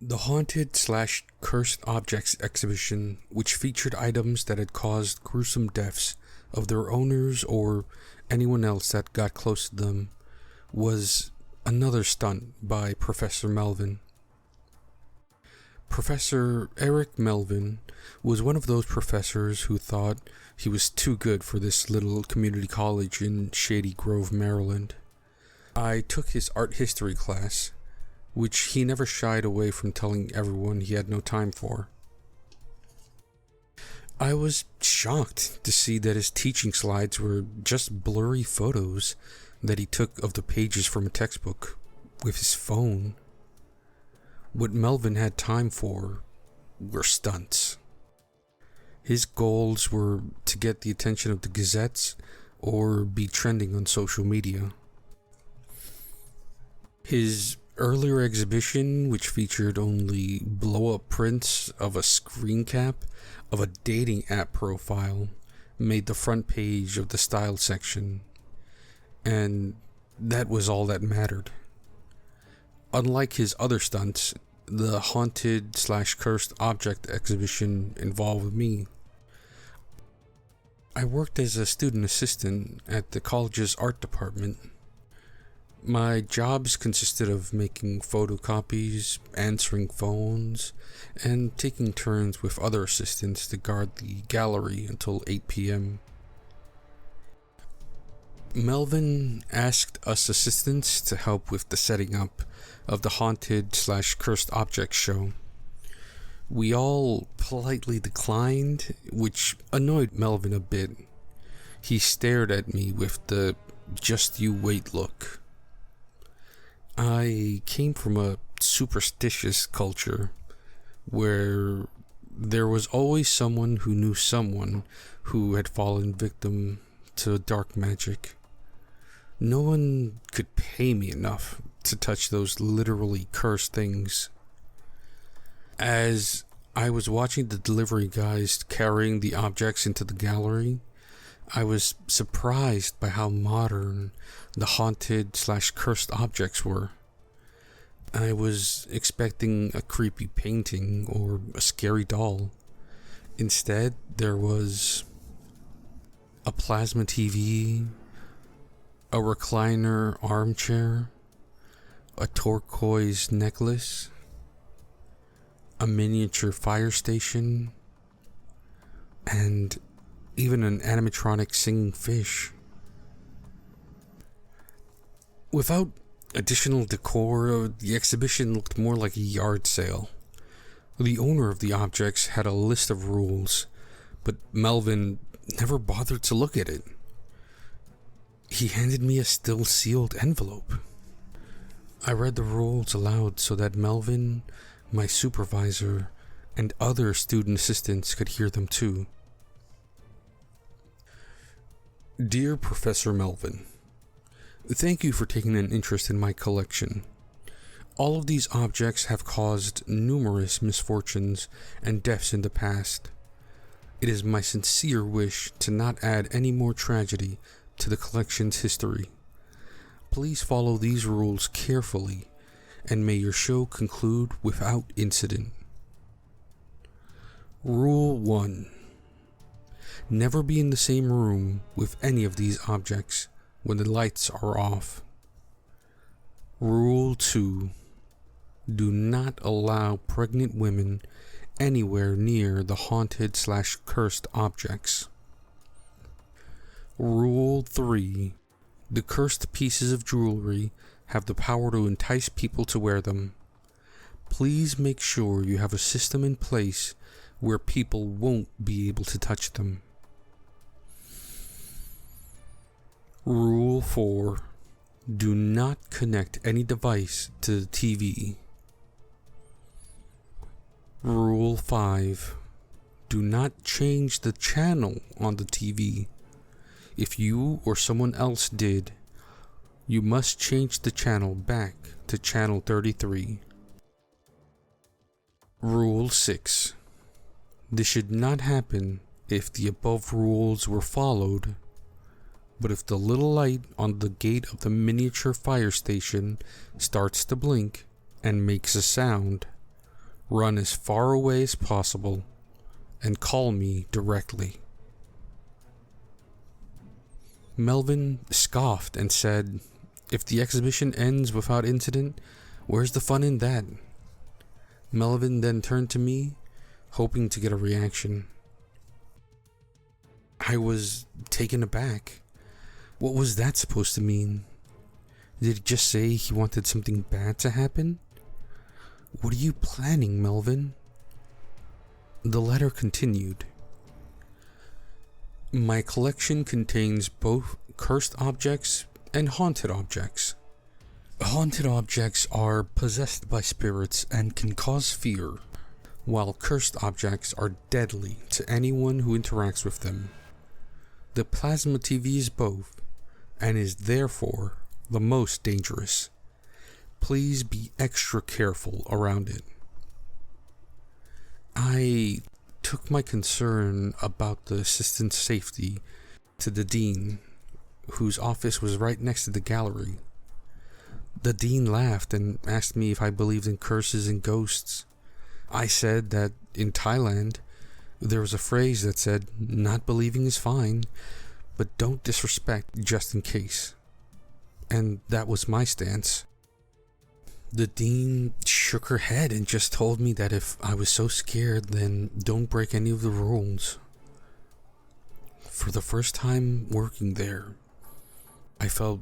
The haunted/cursed objects exhibition, which featured items that had caused gruesome deaths of their owners or anyone else that got close to them, was another stunt by Professor Melvin. Professor Eric Melvin was one of those professors who thought he was too good for this little community college in Shady Grove, Maryland. I took his art history class, which he never shied away from telling everyone he had no time for. I was shocked to see that his teaching slides were just blurry photos that he took of the pages from a textbook with his phone. What Melvin had time for were stunts. His goals were to get the attention of the gazettes or be trending on social media. His earlier exhibition, which featured only blow-up prints of a screen cap of a dating app profile, made the front page of the style section, and that was all that mattered. Unlike his other stunts, the haunted/cursed object exhibition involved me. I worked as a student assistant at the college's art department. My jobs consisted of making photocopies, answering phones, and taking turns with other assistants to guard the gallery until 8 p.m. Melvin asked us assistants to help with the setting up of the haunted/cursed objects show. We all politely declined, which annoyed Melvin a bit. He stared at me with the "just you wait" look. I came from a superstitious culture where there was always someone who knew someone who had fallen victim to dark magic. No one could pay me enough to touch those literally cursed things. As I was watching the delivery guys carrying the objects into the gallery, I was surprised by how modern the haunted/cursed objects were. I was expecting a creepy painting or a scary doll. Instead, there was a plasma TV, a recliner armchair, a turquoise necklace, a miniature fire station, and even an animatronic singing fish. Without additional decor, the exhibition looked more like a yard sale. The owner of the objects had a list of rules, but Melvin never bothered to look at it. He handed me a still-sealed envelope. I read the rules aloud so that Melvin, my supervisor, and other student assistants could hear them too. Dear Professor Melvin, thank you for taking an interest in my collection. All of these objects have caused numerous misfortunes and deaths in the past. It is my sincere wish to not add any more tragedy to the collection's history. Please follow these rules carefully, and may your show conclude without incident. Rule 1. Never be in the same room with any of these objects when the lights are off. Rule 2. Do not allow pregnant women anywhere near the haunted/cursed objects. Rule 3. The cursed pieces of jewelry have the power to entice people to wear them. Please make sure you have a system in place where people won't be able to touch them. Rule 4. Do not connect any device to the TV. Rule 5. Do not change the channel on the TV. If you or someone else did, you must change the channel back to channel 33. Rule 6. This should not happen if the above rules were followed, but if the little light on the gate of the miniature fire station starts to blink and makes a sound, run as far away as possible, and call me directly. Melvin scoffed and said, "If the exhibition ends without incident, where's the fun in that?" Melvin then turned to me, hoping to get a reaction. I was taken aback. What was that supposed to mean? Did he just say he wanted something bad to happen? What are you planning, Melvin? The letter continued. My collection contains both cursed objects and haunted objects. Haunted objects are possessed by spirits and can cause fear, while cursed objects are deadly to anyone who interacts with them. The plasma TV is both, and is therefore the most dangerous. Please be extra careful around it. I took my concern about the assistant's safety to the dean, whose office was right next to the gallery. The dean laughed and asked me if I believed in curses and ghosts. I said that in Thailand, there was a phrase that said, "Not believing is fine, but don't disrespect just in case." And that was my stance. The dean shook her head and just told me that if I was so scared, then don't break any of the rules. For the first time working there, I felt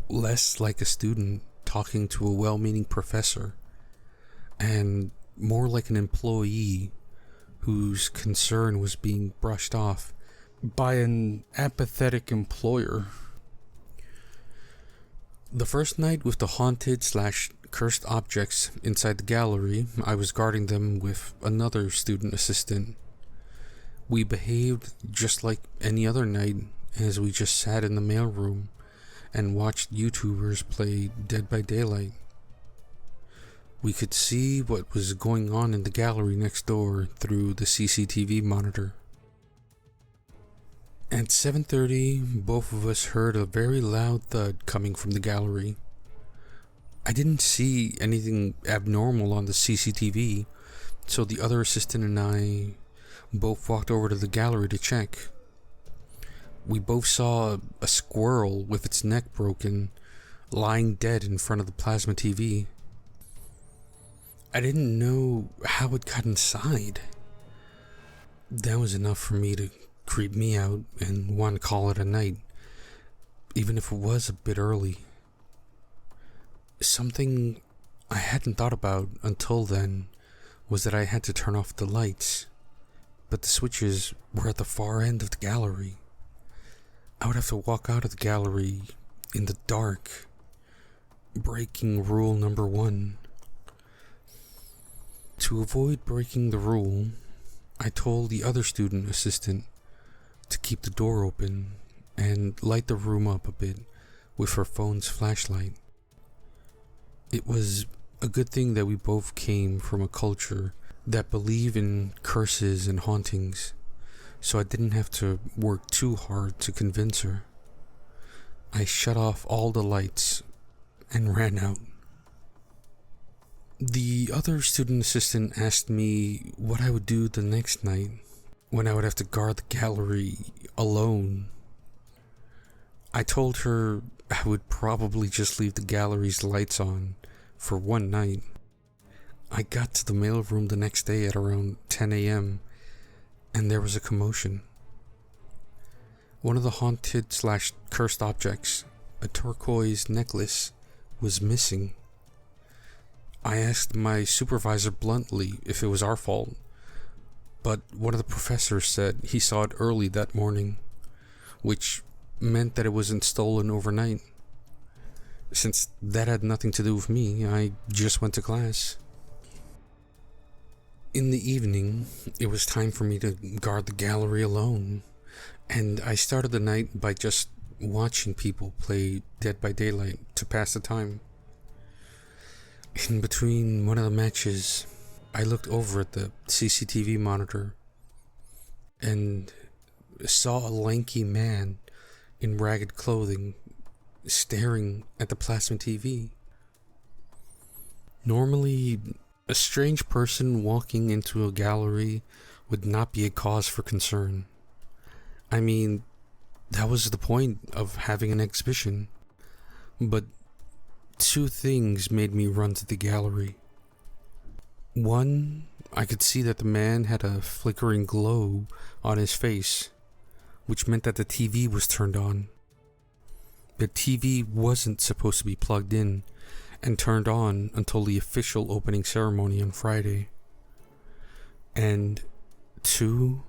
less like a student talking to a well-meaning professor, and more like an employee whose concern was being brushed off by an apathetic employer. The first night with the haunted/cursed objects inside the gallery, I was guarding them with another student assistant. We behaved just like any other night, as we just sat in the mailroom and watched YouTubers play Dead by Daylight. We could see what was going on in the gallery next door through the CCTV monitor. At 7:30, both of us heard a very loud thud coming from the gallery. I didn't see anything abnormal on the CCTV, so the other assistant and I both walked over to the gallery to check. We both saw a squirrel with its neck broken, lying dead in front of the plasma TV. I didn't know how it got inside. That was enough for me to creep me out and want to call it a night, even if it was a bit early. Something I hadn't thought about until then was that I had to turn off the lights, but the switches were at the far end of the gallery. I would have to walk out of the gallery in the dark, breaking rule number 1. To avoid breaking the rule, I told the other student assistant to keep the door open and light the room up a bit with her phone's flashlight. It was a good thing that we both came from a culture that believed in curses and hauntings, so I didn't have to work too hard to convince her. I shut off all the lights and ran out. The other student assistant asked me what I would do the next night when I would have to guard the gallery alone. I told her I would probably just leave the gallery's lights on for one night. I got to the mailroom the next day at around 10 a.m. and there was a commotion. One of the haunted/cursed objects, a turquoise necklace, was missing. I asked my supervisor bluntly if it was our fault, but one of the professors said he saw it early that morning, which meant that it wasn't stolen overnight. Since that had nothing to do with me, I just went to class. In the evening, it was time for me to guard the gallery alone, and I started the night by just watching people play Dead by Daylight to pass the time. In between one of the matches, I looked over at the CCTV monitor and saw a lanky man in ragged clothing staring at the plasma TV. Normally, A strange person walking into a gallery would not be a cause for concern. I mean, that was the point of having an exhibition. But two things made me run to the gallery. One, I could see that the man had a flickering glow on his face, which meant that the TV was turned on. The TV wasn't supposed to be plugged in and turned on until the official opening ceremony on Friday. And two,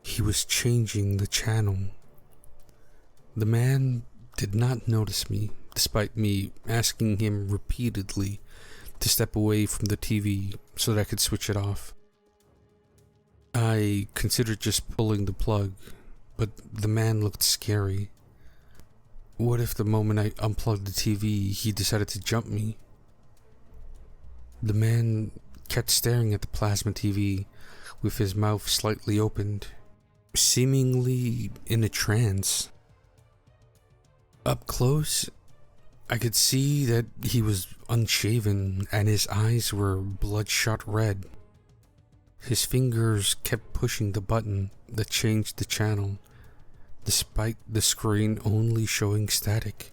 he was changing the channel. The man did not notice me, despite me asking him repeatedly to step away from the TV so that I could switch it off. I considered just pulling the plug, but the man looked scary. What if the moment I unplugged the TV, he decided to jump me? The man kept staring at the plasma TV with his mouth slightly opened, seemingly in a trance. Up close, I could see that he was unshaven and his eyes were bloodshot red. His fingers kept pushing the button that changed the channel, despite the screen only showing static.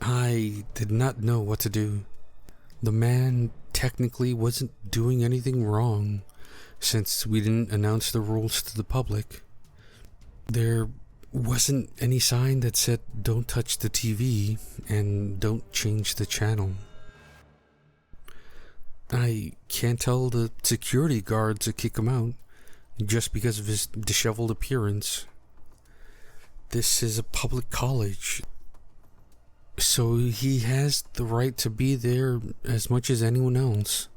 I did not know what to do. The man technically wasn't doing anything wrong, since we didn't announce the rules to the public. There wasn't any sign that said don't touch the TV and don't change the channel. I can't tell the security guards to kick him out just because of his disheveled appearance. This is a public college, so he has the right to be there as much as anyone else.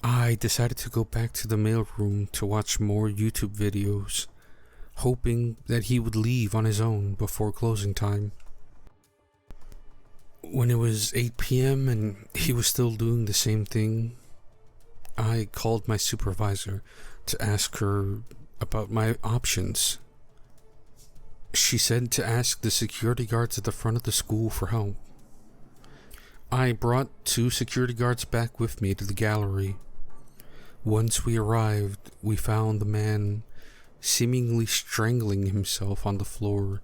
I decided to go back to the mailroom to watch more YouTube videos, hoping that he would leave on his own before closing time. When it was 8 p.m. and he was still doing the same thing, I called my supervisor to ask her about my options. She said to ask the security guards at the front of the school for help. I brought 2 security guards back with me to the gallery. Once we arrived, we found the man seemingly strangling himself on the floor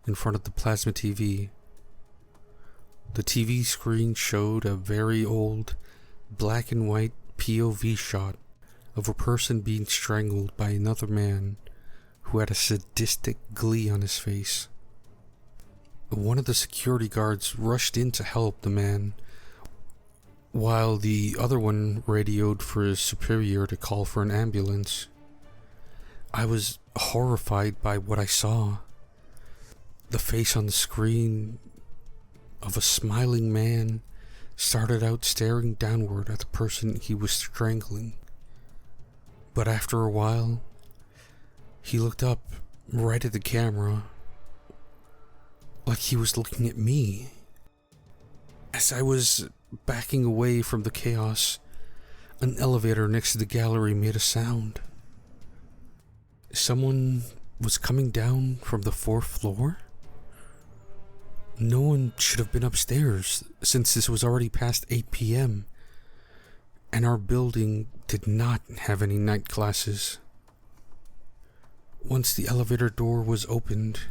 in front of the plasma TV. The TV screen showed a very old, black and white POV shot of a person being strangled by another man who had a sadistic glee on his face. One of the security guards rushed in to help the man, while the other one radioed for his superior to call for an ambulance. I was horrified by what I saw. The face on the screen of a smiling man started out staring downward at the person he was strangling. But after a while, he looked up right at the camera, like he was looking at me. As I was backing away from the chaos, an elevator next to the gallery made a sound. Someone was coming down from the 4th floor? No one should have been upstairs, since this was already past 8 p.m. and our building did not have any night classes. Once the elevator door was opened,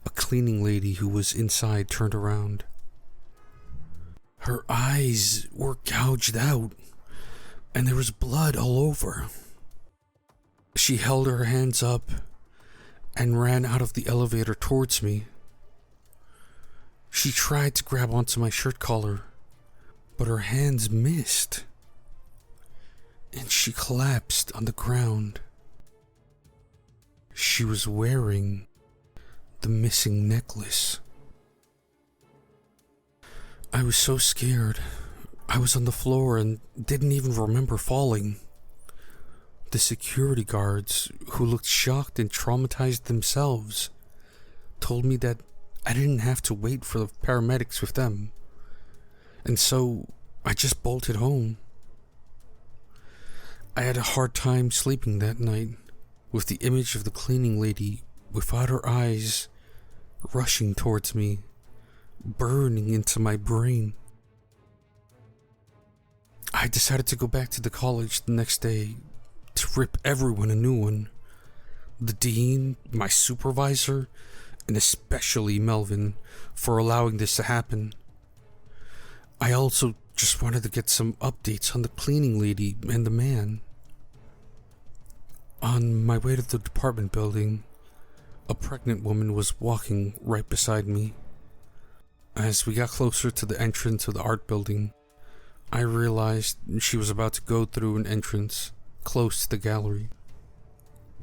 a cleaning lady who was inside turned around. Her eyes were gouged out, and there was blood all over. She held her hands up and ran out of the elevator towards me. She tried to grab onto my shirt collar, but her hands missed, and she collapsed on the ground. She was wearing the missing necklace. I was so scared. I was on the floor and didn't even remember falling. The security guards, who looked shocked and traumatized themselves, told me that I didn't have to wait for the paramedics with them, and so I just bolted home. I had a hard time sleeping that night, with the image of the cleaning lady without her eyes rushing towards me, burning into my brain. I decided to go back to the college the next day to rip everyone a new one. The dean, my supervisor, and especially Melvin for allowing this to happen. I also just wanted to get some updates on the cleaning lady and the man. On my way to the department building, a pregnant woman was walking right beside me. As we got closer to the entrance of the art building, I realized she was about to go through an entrance close to the gallery.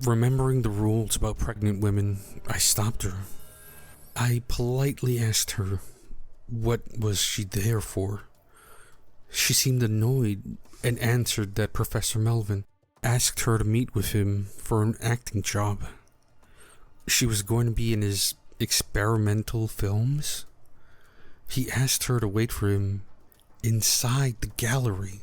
Remembering the rules about pregnant women, I stopped her. I politely asked her what was she there for. She seemed annoyed and answered that Professor Melvin asked her to meet with him for an acting job. She was going to be in his experimental films. He asked her to wait for him inside the gallery.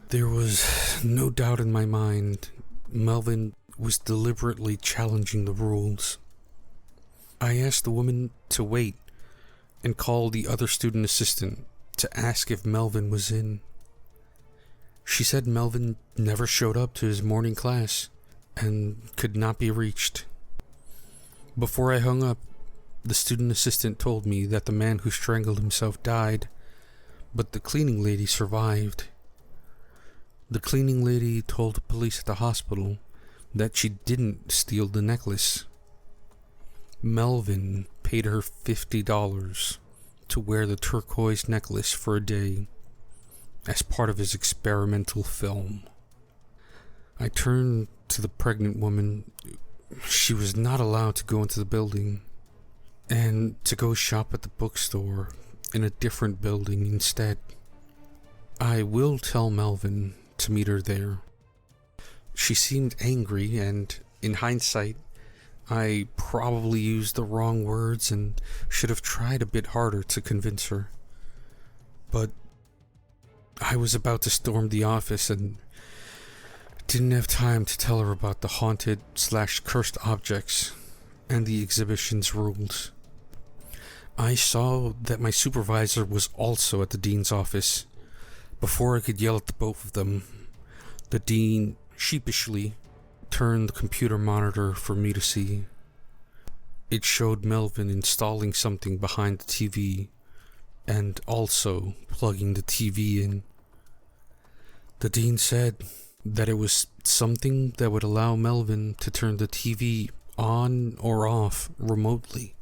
There was no doubt in my mind Melvin was deliberately challenging the rules. I asked the woman to wait and called the other student assistant to ask if Melvin was in. She said Melvin never showed up to his morning class and could not be reached. Before I hung up, the student assistant told me that the man who strangled himself died, but the cleaning lady survived. The cleaning lady told the police at the hospital that she didn't steal the necklace. Melvin paid her $50 to wear the turquoise necklace for a day as part of his experimental film. I turned to the pregnant woman. She was not allowed to go into the building and to go shop at the bookstore in a different building instead. I will tell Melvin to meet her there. She seemed angry, and in hindsight, I probably used the wrong words and should have tried a bit harder to convince her. But I was about to storm the office and didn't have time to tell her about the haunted/cursed objects and the exhibition's rules. I saw that my supervisor was also at the dean's office. Before I could yell at the both of them, the dean sheepishly turned the computer monitor for me to see. It showed Melvin installing something behind the TV and also plugging the TV in. The dean said that it was something that would allow Melvin to turn the TV on or off remotely.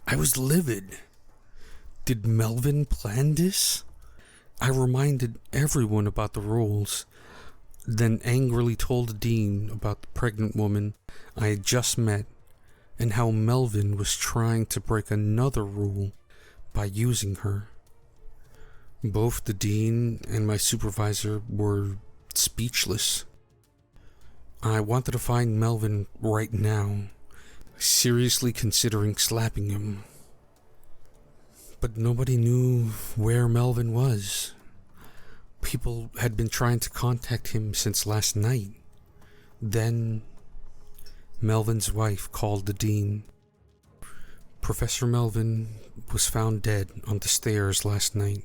I was livid. Did Melvin plan this? I reminded everyone about the rules, then angrily told the dean about the pregnant woman I had just met and how Melvin was trying to break another rule by using her. Both the dean and my supervisor were speechless. I wanted to find Melvin right now, seriously considering slapping him. But nobody knew where Melvin was. People had been trying to contact him since last night. Then, Melvin's wife called the dean. Professor Melvin was found dead on the stairs last night.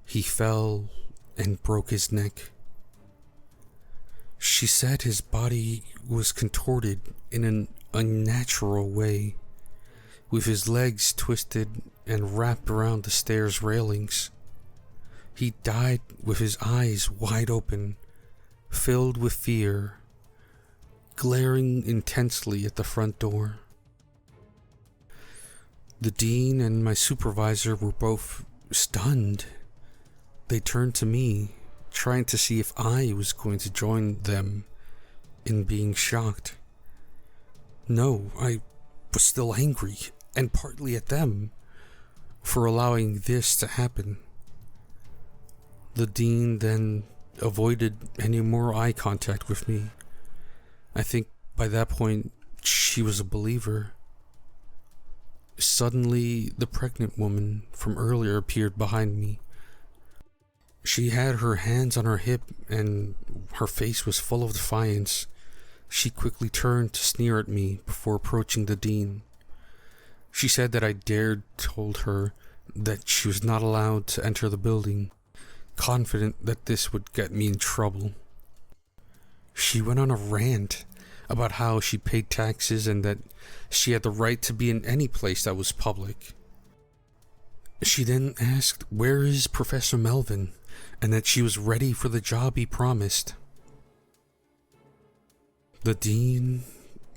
He fell and broke his neck. She said his body was contorted in an unnatural way, with his legs twisted and wrapped around the stairs railings. He died with his eyes wide open, filled with fear, glaring intensely at the front door. The dean and my supervisor were both stunned. They turned to me, trying to see if I was going to join them in being shocked. No, I was still angry, and partly at them, for allowing this to happen. The dean then avoided any more eye contact with me. I think by that point, she was a believer. Suddenly, the pregnant woman from earlier appeared behind me. She had her hands on her hip and her face was full of defiance. She quickly turned to sneer at me before approaching the dean. She said that I dared told her that she was not allowed to enter the building, confident that this would get me in trouble. She went on a rant about how she paid taxes and that she had the right to be in any place that was public. She then asked where is Professor Melvin and that she was ready for the job he promised. The dean,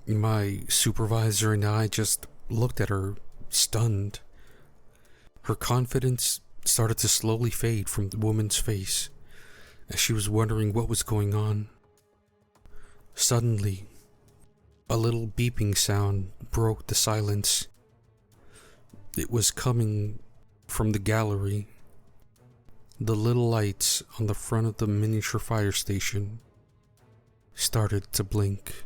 my supervisor, and I just looked at her, stunned. Her confidence started to slowly fade from the woman's face as she was wondering what was going on. Suddenly, a little beeping sound broke the silence. It was coming from the gallery. The little lights on the front of the miniature fire station started to blink.